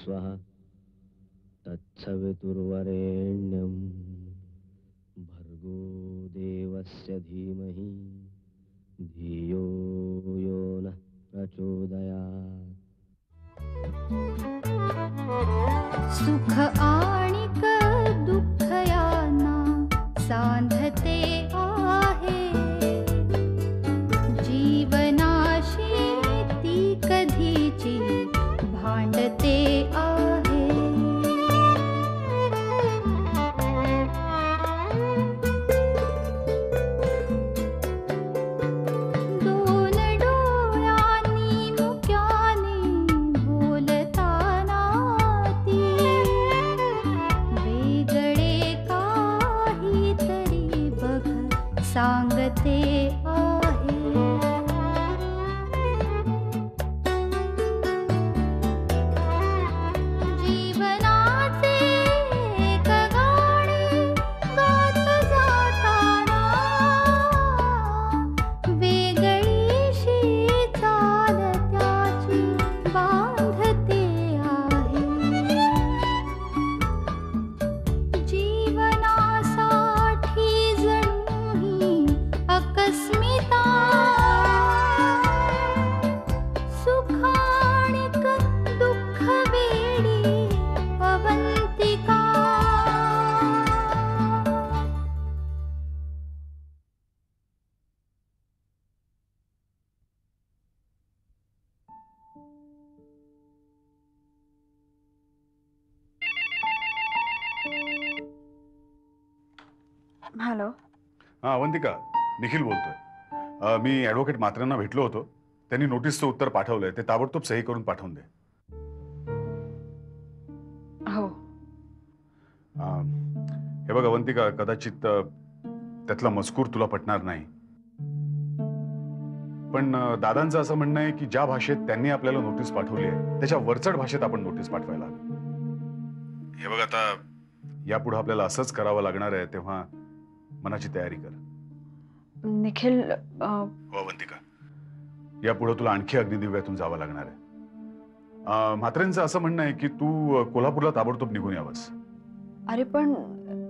स्वाहा तत्सवितुर्वरेण्यं भर्गो देवस्य धीमहि धियो यो नः प्रचोदयात्। सुख आणिक दुःख यांना सांधते आहे, जीवनाशी ती कधीची भांडते आहे। दोन डोळ्यांनी मुक्याने बोलताना ती वेगळे काहीतरी बघ सांगते आहे। जीवनाचे एक गाणे गात जाताना वेगळीशी चाल त्याची बांधते आहे। जीवनासाठी जणू ही अकस्मिता, सुखाणिक दुःख वेडी अवंतिका। हॅलो. हां अवंतिका, निखिल बोलतोय. मी ॲडव्होकेट म्हात्रेंना भेटलो होतो. त्यांनी नोटीसचं उत्तर पाठवलंय, ते ताबडतोब सही करून पाठवून दे. हो. हे बघ अवंतिका, कदाचित त्यातला मजकूर तुला पटणार नाही, पण दादांचं असं म्हणणं आहे की ज्या भाषेत त्यांनी आपल्याला नोटीस पाठवली आहे त्याच्या वरचढ भाषेत आपण नोटीस पाठवायला हवी. हे बघ, आता यापुढे आपल्याला असंच करावं लागणार आहे, तेव्हा मनाची तयारी कर. निखिल, हो अवंतिका, यापुढे तुला आणखी अग्निदिव्यातून जावं लागणार आहे. म्हात्रेंचं असं म्हणणं आहे की तू कोल्हापूरला ताबडतोब निघून यावंस. अरे पण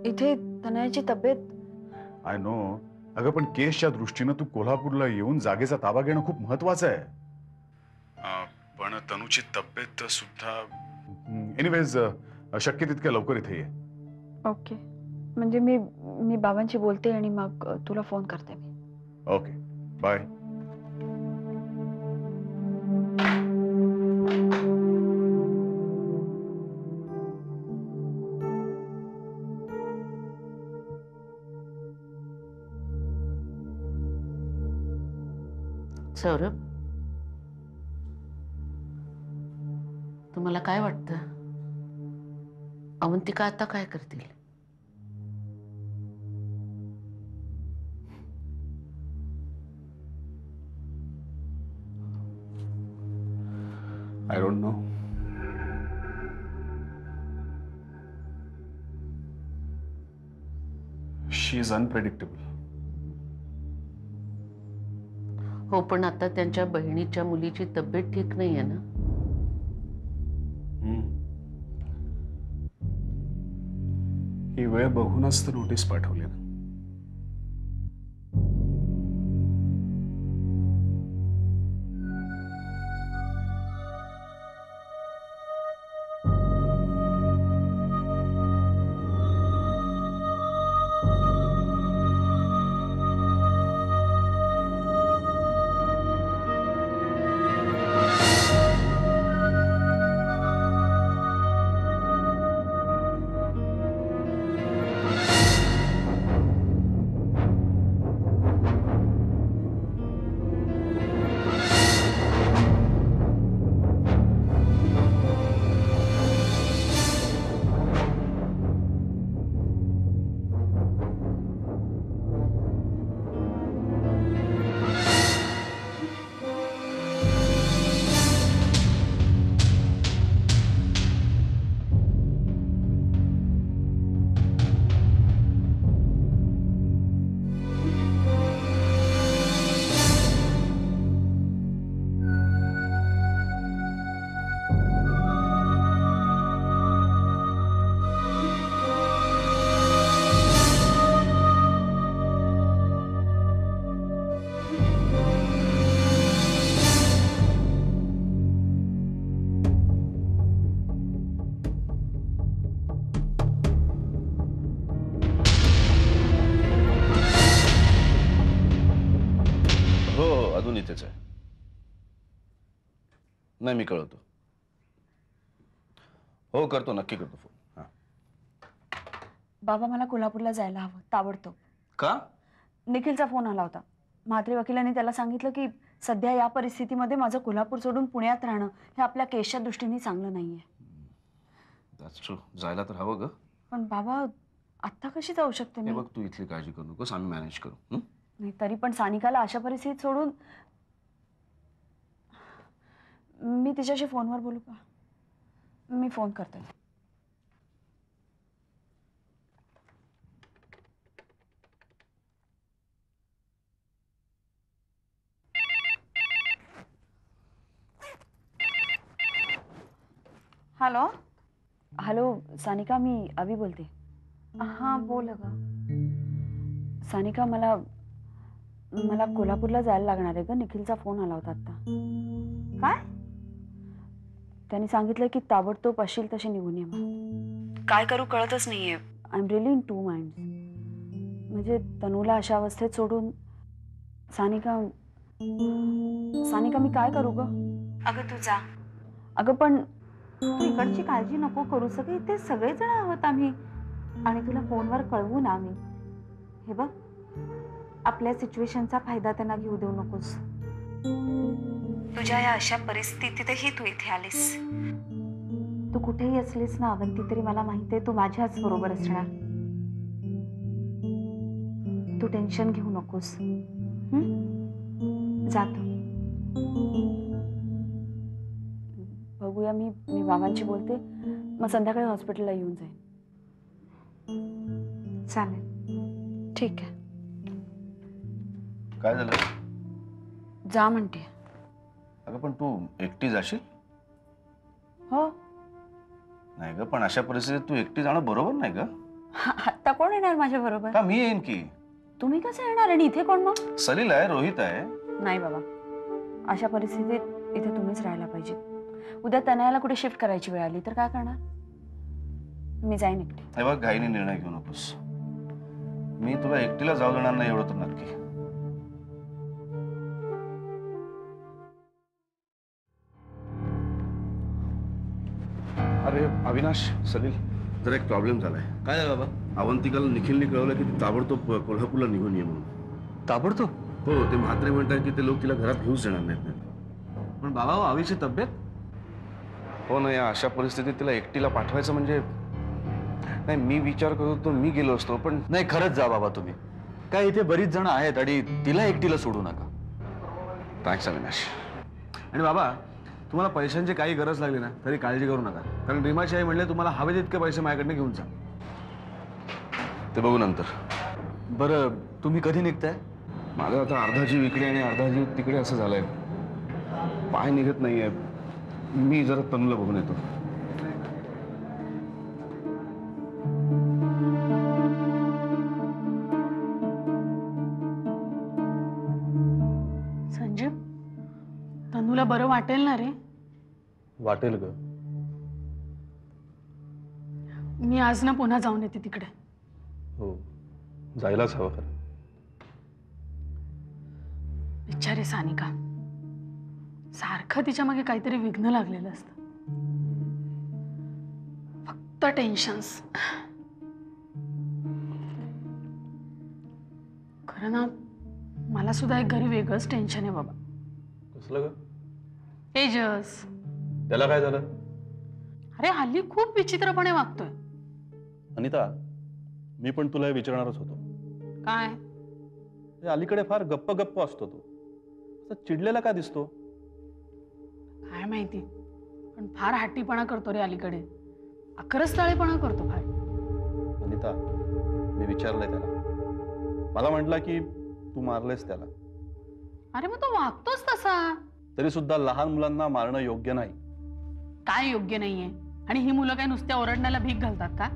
इथे तनयाची तब्येत. आय नो अगं, पण केसच्या दृष्टीनं तू कोल्हापूरला येऊन जागेचा ताबा घेणं खूप महत्वाचं आहे. पण तनूची तब्येत सुद्धा. एनिवेज शक्य तितक्या लवकर इथे ये. ओके, म्हणजे मी बाबांशी बोलते आणि मग तुला फोन करते मी. Okay, bye. सौरभ, तुम्हाला काय वाटतं, अवंतिका आता काय करतील? I don't know. She is unpredictable. हो, पण आता त्यांच्या बहिणीच्या मुलीची तब्येत ठीक नाहीये ना. ही वेळ बघूनच तर नोटीस पाठवली ना. नाही, मी कळवतो. हो, करतो, नक्की करतो फोन. हां. बाबा मला कोल्हापूरला जायला हवं ताबडतोब. का? निखिलचा फोन आला होता. म्हात्रे वकिलांनी त्याला सांगितलं की सध्या या परिस्थितीमध्ये माझं कोल्हापूर सोडून पुण्यात राहणं हे आपल्या केसच्या दृष्टीने चांगलं नाहीये. That's true. जायला तर हवं ग. पण बाबा आत्ता कशी जाऊ शकते हे मी? बघ, तू इथली काळजी करू नकोस, आम्ही मॅनेज करू. हं? नाही तरी पण सानिकाला अशा परिस्थितीत सोडून मी तिच्याशी फोनवर बोलू का? मी फोन करते. हॅलो हॅलो सानिका, मी अभि बोलते. हां बोल ग. सानिका, मला कोल्हापूरला जायला लागणार आहे ग. निखिलचा फोन आला होता आता. काय? त्यांनी सांगितलं की ताबडतोब असेल तशी निघून ये म्हणून. काय करू कळतच नाहीये. I am really in two minds. म्हणजे तनूला अशा अवस्थेत सोडून सानिका मी काय करू ग? अगं तू जा. अगं पण तू इकडची काळजी नको करू. सगळे इथे सगळेजण आहोत आम्ही आणि तुला फोनवर कळवू ना आम्ही. हे बघ, आपल्या सिच्युएशनचा फायदा त्यांना घेऊ देऊ नकोस. तुझ्या या अशा परिस्थितीतही तू इथे आलीस. तू कुठेही असलीस ना अवंती, तरी मला माहिती आहे तू माझ्याच बरोबर असणार. तू टेन्शन घेऊ नकोस. जातो. बघूया, मी बाबांशी बोलते, मग संध्याकाळी हॉस्पिटलला येऊन जाईन. चालेल, ठीक आहे. काय झालं? जा म्हणते. अगं पण तू एकटी जाशील? हो. नाही ग, पण अशा परिस्थितीत तू एकटी जाणं बरोबर नाही ग. आता कोण येणार माझ्या बरोबर? का मी येईन की. तुम्ही कसं येणार आणि इथे कोण मग? सलील आहे, रोहित आहे. नाही बाबा, अशा परिस्थितीत इथे तुम्हीच राहायला पाहिजे. उद्या तनयाला कुठे शिफ्ट करायची वेळ आली तर काय करणार? मी जाईन एकटी. हे बघ, घाईने निर्णय घेऊ नकोस. मी तुला एकटीला जाऊ देणार नाही, एवढं तर नक्की. अरे अविनाश, सलील, जरा एक प्रॉब्लेम झालाय. काय झालं बाबा? अवंतिकाला निखिलने कळवलं की ती ताबडतोब कोल्हापूरला निघून ये म्हणून. ताबडतोब? हो, ते म्हात्रे म्हणतात की ते लोक तिला घरात घेऊच देणार नाहीत. पण बाबा, आवीची तब्येत? हो ना, या अशा परिस्थितीत तिला एकटीला पाठवायचं म्हणजे. नाही, मी विचार करत होतो मी गेलो असतो, पण नाही, खरंच जा बाबा तुम्ही. काय इथे बरीच जण आहेत आणि तिला एकटीला सोडू नका. थँक्स अविनाश. आणि बाबा, तुम्हाला पैशांची काही गरज लागली ना तरी काळजी करू नका, कारण रीमाची आई म्हणले तुम्हाला हवे तितके पैसे माझ्याकडनं घेऊन जा. ते बघू नंतर. बरं, तुम्ही कधी निघताय? माझा आता अर्धा जीव इकडे आणि अर्धा जीव तिकडे असं झालंय. पाय निघत नाहीये. मी जरा तनूला बघून येतो. संजीव, तनूला बरं वाटेल ना रे? वाटेल ग. मी आज ना पुन्हा जाऊन येते तिकडे. हो, जायलाच हवं खरं. बिचारी सानिका, सारखं तिच्या मागे काहीतरी विघ्न लागलेलं असतं. फक्त टेन्शन्स. खरं ना, मला सुद्धा एक घरी वेगळंच टेन्शन आहे बाबा. कसलं ग? तेजस. त्याला काय झालं? अरे हल्ली खूप विचित्रपणे वागतोय. अनिता, मी पण तुला हे विचारणारच होतो. काय? हे अलीकडे फार गप्प गप्प असतो तो. असं चिडलेला का दिसतो? काय माहिती, पण फार हट्टीपणा करतो रे अलीकडे. अकरस्ताळेपणा करतो फार. अनिता, मी विचारलंय त्याला. मला म्हटलं की तू मारलेस त्याला. अरे मग तो वागतोच तसा. तरी सुद्धा लहान मुलांना मारणं योग्य नाही. काय योग्य नाहीये? आणि ही मुलं काय नुसत्या ओरडण्याला भीक घालतात का?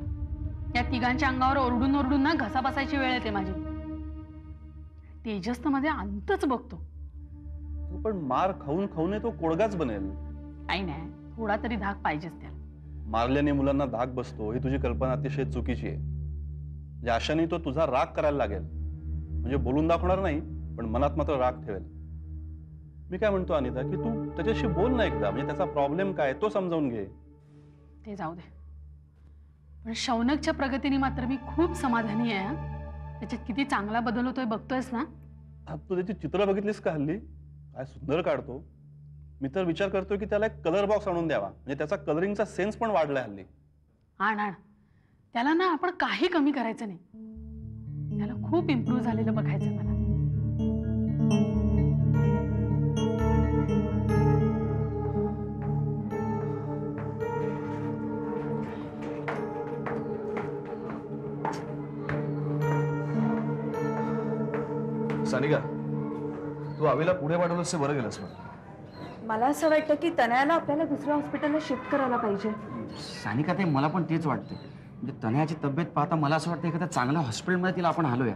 या तिघांच्या अंगावर ओरडून ओरडून ना घसा बसायची वेळ येते माझी. तेजस तर मध्ये अंतच बघतो. पण मार खाऊन खाऊन तो कोडगाच बनेल. काही नाही, थोडा तरी धाक पाहिजेच त्याला. मारल्याने मुलांना धाक बसतो ही तुझी कल्पना अतिशय चुकीची आहे. म्हणजे अशाने तो तुझा राग करायला लागेल. म्हणजे बोलून दाखवणार नाही, पण मनात मात्र राग ठेवेल. मी काय म्हणतो अनिता की तू त्याच्याशी बोल ना एकदा, म्हणजे त्याचा प्रॉब्लेम काय तो समजावून घे. ते जाऊ दे, पण शौनकच्या प्रगतीने मात्र मी खूप समाधानी आहे. त्याच्यात किती चांगला बदल होतोय बघतोयस ना. तू त्याची चित्र बघितलीस का हल्ली? काय सुंदर काढतो. मी तर विचार करतोय की त्याला एक कलर बॉक्स आणून द्यावा, म्हणजे त्याचा कलरिंगचा सेन्स पण वाढलाय हल्ली. आण त्याला ना आपण काही कमी करायचं नाही. त्याला खूप इम्प्रूव्ह झालेलं बघायचं मला. सानिका, तू आवीला पुढे पाठवलंस ते बरं गेलंस. मला असं वाटतं की तनयाला आपल्याला दुसऱ्या हॉस्पिटलला शिफ्ट करायला पाहिजे. सानिका ते मला पण तेच वाटते. म्हणजे तनयाची तब्येत पाहता मला असं वाटतं एखाद्या चांगल्या हॉस्पिटलमध्ये तिला आपण हलवूया.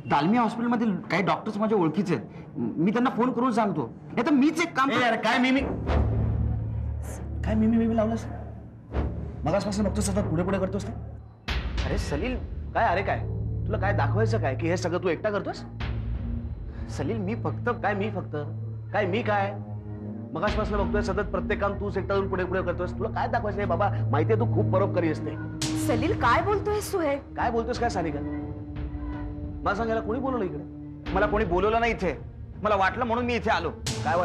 दालमिया हॉस्पिटलमधील काही डॉक्टर्स माझ्या ओळखीचे आहेत. मी त्यांना फोन करून सांगतो. नाही तर मीच एक काम. काय मी लावलंस? मगासपासून बघतोस सतत पुढे पुढे करतोस. अरे सलील काय, अरे काय तुला काय दाखवायचं काय की हे सगळं तू एकटा करतोस? सलील मी फक्त मगासपासून बघतोय सतत प्रत्येक काम तूच एकटा जाऊन पुढे पुढे करतोस. तुला काय दाखवायचं नाही बाबा? माहितीये तू खूप परोपकारी असते. सलील काय बोलतोयस तू? हे काय बोलतोस काय सानिका? मला सांगायला कोणी बोलवलं इकडे? मला कोणी बोलवलं नाही इथे. मला वाटलं म्हणून मी इथे आलो. काय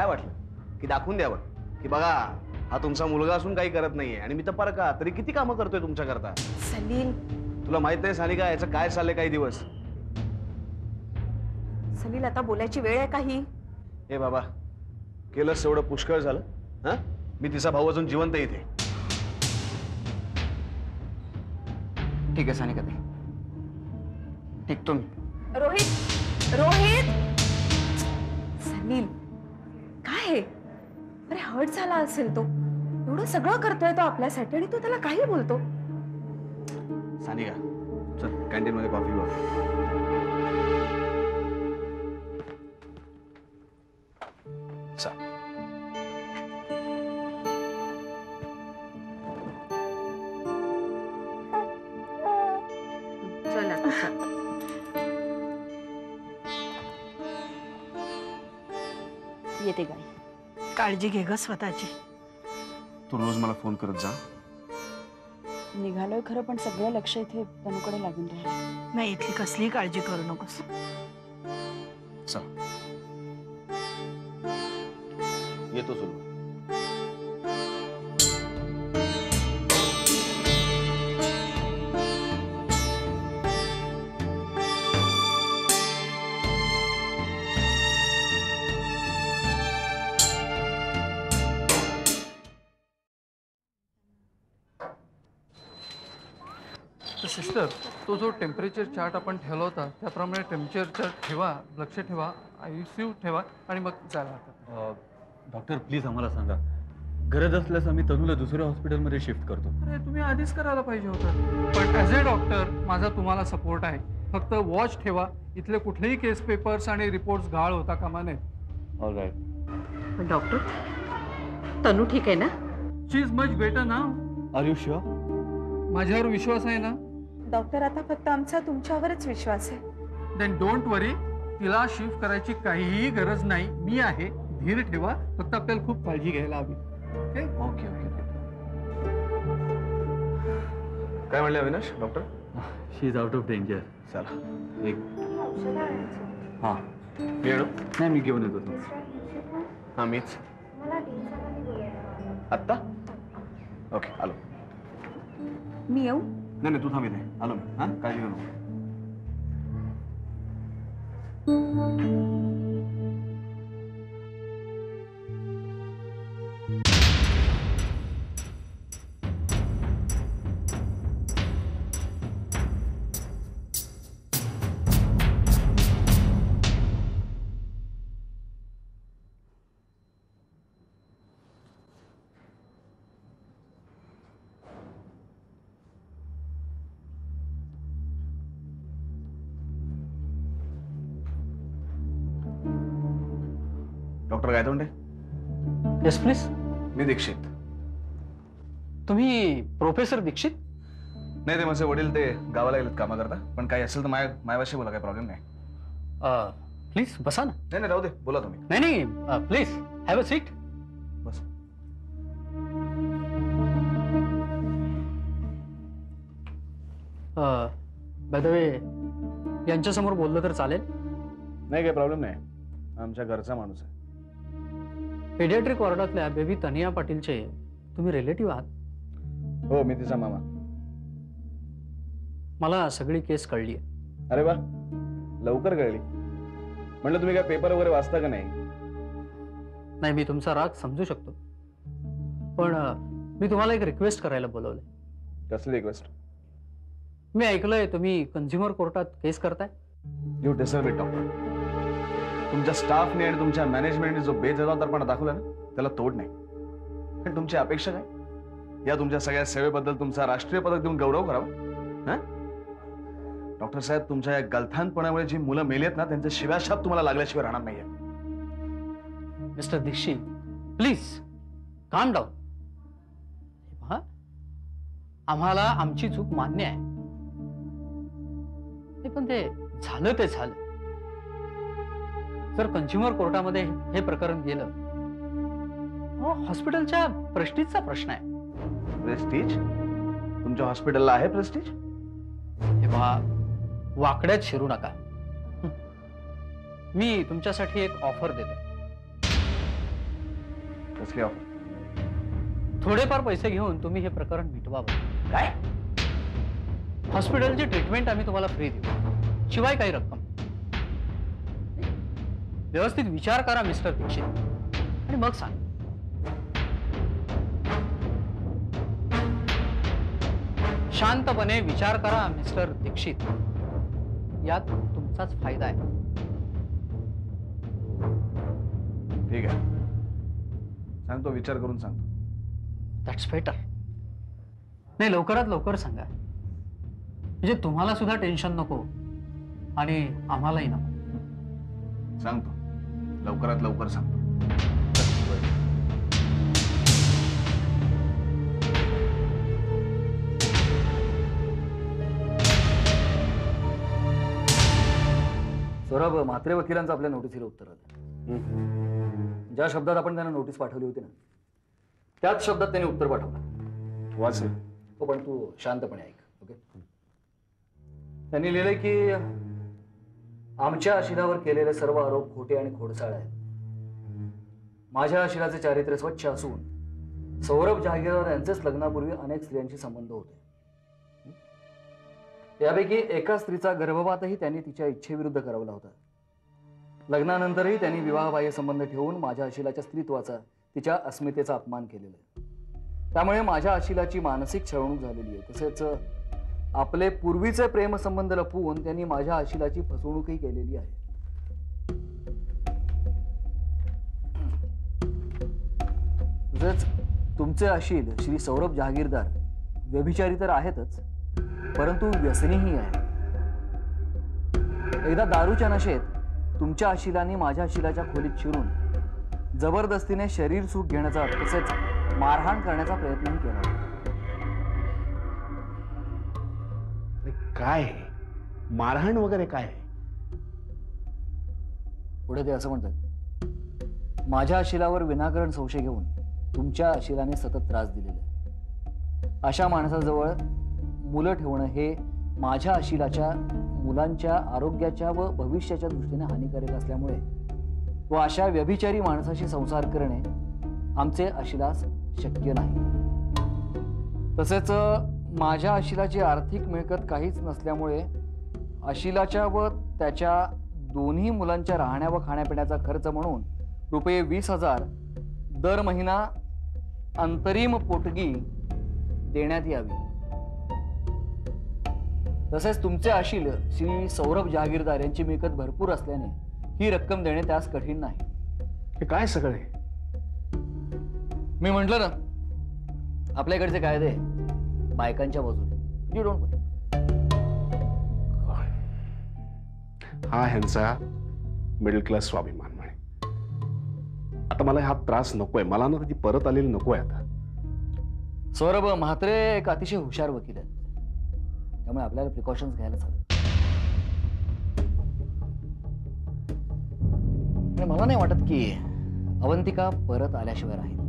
वाटलं की दाखवून द्यावं की बघा हा तुमचा मुलगा असून काही करत नाहीये आणि मी तर पर का तरी किती कामं करतोय तुमच्या करता. सलील तुला माहित नाही सानिका याचं काय चाललंय काही दिवस. सलील आता बोलायची वेळ आहे काही? हे बाबा केलंस एवढं पुष्कळ झालं. हा मी तिचा भाऊ अजून जिवंत इथे. ठीक आहे सानिका ते ठीक. तुम्ही रोहित सलील काय आहे? अरे हर्ट झाला असेल तो. एवढं सगळं करतोय तो आपल्यासाठी आणि तू त्याला काही बोलतो. सानिका चल कॅन्टीन मध्ये कॉफी बघ. येते गाई. काळजी घे ग स्वतःची. तू रोज मला फोन करत जा. निघालोय खरं पण सगळं लक्ष इथे तनुकडे लागून राहिलं. नाही इथली कसली काळजी करू नकोस. येतो सुरू. सिस्टर तो जो टेम्परेचर चार्ट आपण ठेवला होता त्याप्रमाणे टेम्परेचर चार्ट ठेवा, लक्ष ठेवा, ICU ठेवा आणि मग जायला. डॉक्टर प्लीज आम्हाला सांगा, गरज असल्यास आम्ही तनूला दुसऱ्या हॉस्पिटलमध्ये शिफ्ट करतो. अरे तुम्ही आधीच करायला पाहिजे होतं. पण ॲज अ डॉक्टर माझा तुम्हाला सपोर्ट आहे. फक्त वॉच ठेवा. इथले कुठलेही केस पेपर्स आणि रिपोर्ट्स गाळ होता कामा नये. All right. डॉक्टर तनू ठीक आहे ना? शी इज मच बेटर ना. Are you sure? माझ्यावर विश्वास आहे ना? डॉक्टर आता फक्त आमचा तुमच्यावरच विश्वास आहे. देन डोंट वरी. तिला शिफ्ट करायची काहीही गरज नाही. मी आहे. धीर ठेवा. फक्त आपल्याला खूप काळजी घ्यायला हवी. Okay okay okay. काय म्हणले Avinash doctor? She is out of danger. चला एक हां येणं. नाही मी घेऊन येतो. हां मीच. आत्ता? ओके आलो. मी येऊ? नाही तू थांब इथे. आलो मी. हां काळजी घेऊ नको. डॉक्टर गायतोंडे? Yes please. मी दीक्षित. तुम्ही प्रोफेसर दीक्षित? नाही ते माझे वडील ते गावाला गेलेत कामा करता. पण काही असेल तर मायावाशी बोला, काही प्रॉब्लेम नाही. प्लीज बसा ना. नाही राहू दे, बोला तुम्ही. नाही नाही please have a seat. Bus. By the way यांच्यासमोर बोललं तर चालेल? नाही, काही प्रॉब्लेम नाही. आमच्या घरचा माणूस आहे. पेडियाट्रिक वॉर्डातल्या बेबी तनिया पाटीलचे तुम्ही रिलेटिव्ह आहात? हो, मी तिचा मामा. मला सगळी केस कळली आहे. अरे वा, लवकर कळली. म्हटलं तुम्ही काय पेपर वगैरे वाचता का नाही? नाही, मी तुमचा राग समजू शकतो, पण मी तुम्हाला एक रिक्वेस्ट करायला बोलवलंय. कसली रिक्वेस्ट? मी ऐकलंय तुम्ही कंझ्युमर कोर्टात केस करताय. You deserve it doctor. तुमच्या स्टाफने आणि तुमच्या मॅनेजमेंटने जो बेजबाबदारपणा दाखवला ना, त्याला तोड नाही. पण तुमची अपेक्षा काय? या तुमच्या सगळ्या सेवेबद्दल तुमचा राष्ट्रीय पदक देऊन गौरव करावा? डॉक्टर साहेब, तुमच्या या गलथानपणामुळे जी मुलं मेली आहेत ना, त्यांचे शिव्याशाप तुम्हाला लागल्याशिवाय राहणार नाहीये. मिस्टर दीक्षित, प्लीज काम डाऊन. पहा, आम्हाला आमची चूक मान्य आहे, पण ते झालं ते झालं. जर कंझ्युमर कोर्टामध्ये हे प्रकरण गेलं, हॉस्पिटलच्या प्रेस्टिजचा प्रश्न आहे. प्रेस्टीज? तुमच्या हॉस्पिटलला आहे प्रेस्टीज? हे पहा, वाकड्यात शिरू नका. मी तुमच्यासाठी एक ऑफर देतो. कसली ऑफर? थोडेफार पैसे घेऊन तुम्ही हे प्रकरण मिटवावं. काय? हॉस्पिटलची ट्रीटमेंट आम्ही तुम्हाला फ्री देऊ, शिवाय काही रक्कम. व्यवस्थित विचार करा मिस्टर दीक्षित, आणि मग सांग. शांतपणे विचार करा मिस्टर दीक्षित, यात तुमचाच फायदा आहे. ठीक आहे, सांगतो, विचार करून सांगतो. That's better. नाही, लवकरात लवकर सांगा, म्हणजे तुम्हाला सुद्धा टेन्शन नको आणि आम्हालाही नको. सांगतो, लवकरात लवकर सांगतो. सौरभ, म्हात्रे वकिलांचं आपल्या नोटीसीला उत्तर आलं. ज्या शब्दात आपण त्यांना नोटीस पाठवली होती ना, त्याच शब्दात त्यांनी उत्तर पाठवलं. वाचेल. हो, पण तू शांतपणे ऐक. ओके. त्यांनी लिहिलंय की आमच्या अशिलावर केलेले सर्व आरोप खोटे आणि खोडसाळ आहेत. माझ्या अशिलाचे चारित्र्य स्वच्छ असून सौरभ जहागीरदार यांचेच लग्नापूर्वी अनेक स्त्रियांशी संबंध होते. यापैकी एका स्त्रीचा गर्भपातही त्यांनी तिच्या इच्छेविरुद्ध करवला होता. लग्नानंतरही त्यांनी विवाहबाह्य संबंध ठेवून माझ्या अशिलाच्या स्त्रीत्वाचा, तिच्या अस्मितेचा अपमान केलेला आहे. त्यामुळे माझ्या अशिलाची मानसिक छळवणूक झालेली आहे. तसेच आपले पूर्वीचे प्रेमसंबंध लपवून त्यांनी माझ्या अशिलाची फसवणूकही केलेली आहे. तसेच तुमचे अशिल श्री सौरभ जहागीरदार व्यभिचारी तर आहेतच, परंतु व्यसनीही आहे. एकदा दारूच्या नशेत तुमच्या अशिलाने माझ्या अशिलाच्या खोलीत शिरून जबरदस्तीने शरीर सुख घेण्याचा तसेच मारहाण करण्याचा प्रयत्नही केला. काय मारहाण वगैरे काय? पुढे ते असं म्हणतात, माझ्या अशिलावर विनाकारण संशय घेऊन तुमच्या अशिलाने सतत त्रास दिलेला आहे. अशा माणसाजवळ मुलं ठेवणं हे माझ्या अशिलाच्या मुलांच्या आरोग्याच्या व भविष्याच्या दृष्टीने हानिकारक असल्यामुळे व अशा व्यभिचारी माणसाशी संसार करणे आमचे अशिलास शक्य नाही. तसेच माझ्या अशिलाची आर्थिक मिळकत काहीच नसल्यामुळे अशिलाच्या व त्याच्या दोन्ही मुलांच्या राहण्या व खाण्यापिण्याचा खर्च म्हणून रुपये 20,000 दर महिना अंतरिम पोटगी देण्यात यावी. तसेच तुमचे अशिल श्री सौरभ जहागीरदार यांची मिळकत भरपूर असल्याने ही रक्कम देणे त्यास कठीण नाही. हे काय सगळे? मी म्हटलं ना, आपल्याकडचे कायदे बायकांच्या बाजूने. यू डोंट वरी. हा ह्यांचा मिडल क्लास स्वाभिमान म्हणे. आता मला हा त्रास नकोय, मला ना ती परत आलेली नकोय. आता सौरभ म्हात्रे एक अतिशय हुशार वकील आहेत, त्यामुळे आपल्याला प्रिकॉशन्स घ्यायलाच हवे. आणि मला नाही वाटत की अवंतिका परत आल्याशिवाय राहील.